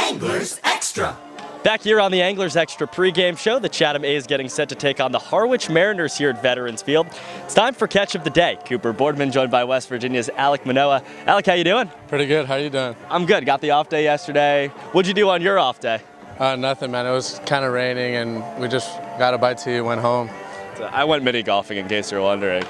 Anglers Extra. Back here on the Anglers Extra pregame show, the Chatham A's getting set to take on the Harwich Mariners here at Veterans Field. It's time for Catch of the Day. Cooper Boardman joined by West Virginia's Alek Manoah. Alek, how you doing? Pretty good. How you doing? I'm good. Got the off day yesterday. What'd you do on your off day? Nothing, man. It was kind of raining, and we just got a bite to eat and went home. I went mini golfing, in case you're wondering.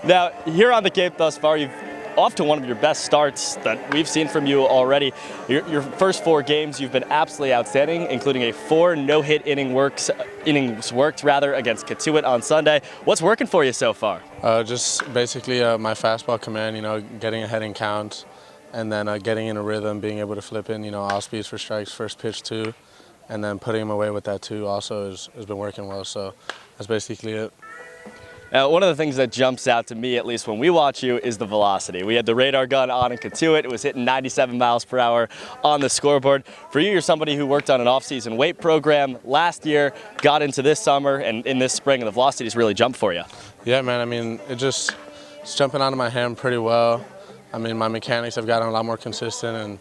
Now, here on the Cape thus far, you've off to one of your best starts that we've seen from you already. Your first 4 games, you've been absolutely outstanding, including a 4 no-hit innings worked against Katuitt on Sunday. What's working for you so far? Just basically my fastball command, getting ahead in count, and then getting in a rhythm, being able to flip in, off speeds for strikes, first pitch too, and then putting them away with that too also has been working well. So that's basically it. Now, one of the things that jumps out to me, at least when we watch you, is the velocity. We had the radar gun on in Katuitt. It was hitting 97 miles per hour on the scoreboard. For you, you're somebody who worked on an off-season weight program last year, got into this summer and in this spring, and the velocity's really jumped for you. Yeah, man. I mean, it's jumping out of my hand pretty well. I mean, my mechanics have gotten a lot more consistent,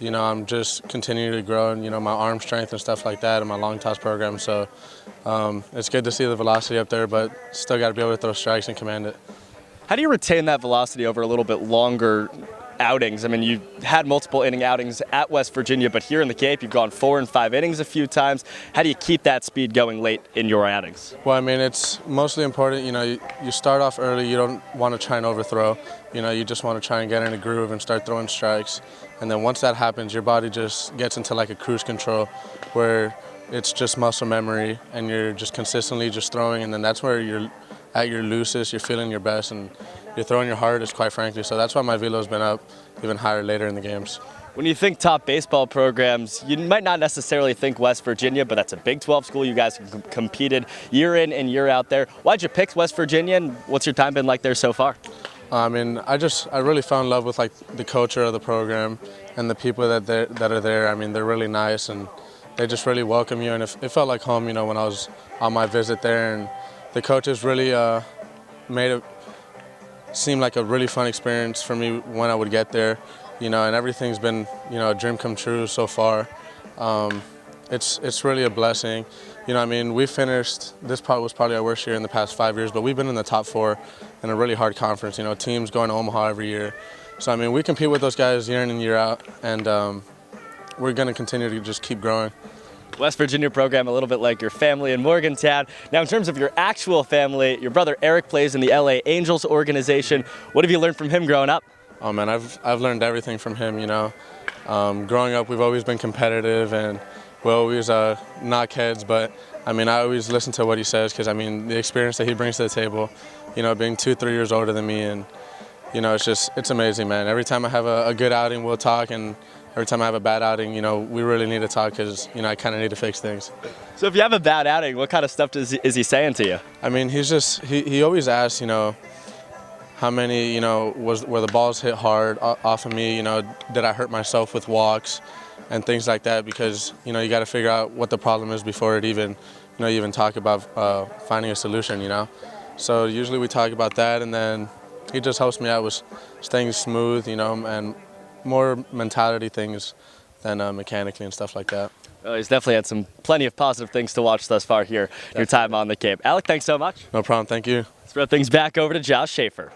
and I'm just continuing to grow, and my arm strength and stuff like that, and my long toss program. So it's good to see the velocity up there, but still got to be able to throw strikes and command it. How do you retain that velocity over a little bit longer outings? I mean, you had multiple inning outings at West Virginia, but here in the Cape, you've gone 4 and 5 innings a few times. How do you keep that speed going late in your outings? Well, I mean, it's mostly important, you start off early. You don't want to try and overthrow. You just want to try and get in a groove and start throwing strikes. And then once that happens, your body just gets into like a cruise control where it's just muscle memory and you're just consistently just throwing, and then that's where you're at your loosest, you're feeling your best, and you're throwing your hardest, quite frankly. So that's why my velo's been up even higher later in the games. When you think top baseball programs, you might not necessarily think West Virginia, but that's a Big 12 school. You guys competed year in and year out there. Why'd you pick West Virginia, and what's your time been like there so far? I mean, I really fell in love with like the culture of the program and the people that are there. I mean, they're really nice, and they just really welcome you, and it felt like home, when I was on my visit there, and the coaches really made it seem like a really fun experience for me when I would get there, and everything's been, a dream come true so far. It's really a blessing. I mean, we finished, this part was probably our worst year in the past 5 years, but we've been in the top 4 in a really hard conference, teams going to Omaha every year. So, I mean, we compete with those guys year in and year out, and we're going to continue to just keep growing. West Virginia program, a little bit like your family in Morgantown. Now, in terms of your actual family, your brother Eric plays in the LA Angels organization. What have you learned from him growing up? Oh, man, I've learned everything from him, Growing up, we've always been competitive, and we always knock heads, but I mean, I always listen to what he says, because I mean, the experience that he brings to the table, being 2-3 years older than me, and it's amazing, man. Every time I have a good outing, we'll talk, and every time I have a bad outing, we really need to talk, because I kind of need to fix things. So if you have a bad outing, what kind of stuff is he saying to you? I mean, he always asks, how many, where the balls hit hard off of me, did I hurt myself with walks and things like that, because, you got to figure out what the problem is before it even, you even talk about finding a solution, So usually we talk about that, and then he just helps me out with staying smooth, and more mentality things than mechanically and stuff like that. Well, he's definitely had plenty of positive things to watch thus far here, your time on the Cape. Alek, thanks so much. No problem. Thank you. Let's throw things back over to Josh Schaefer.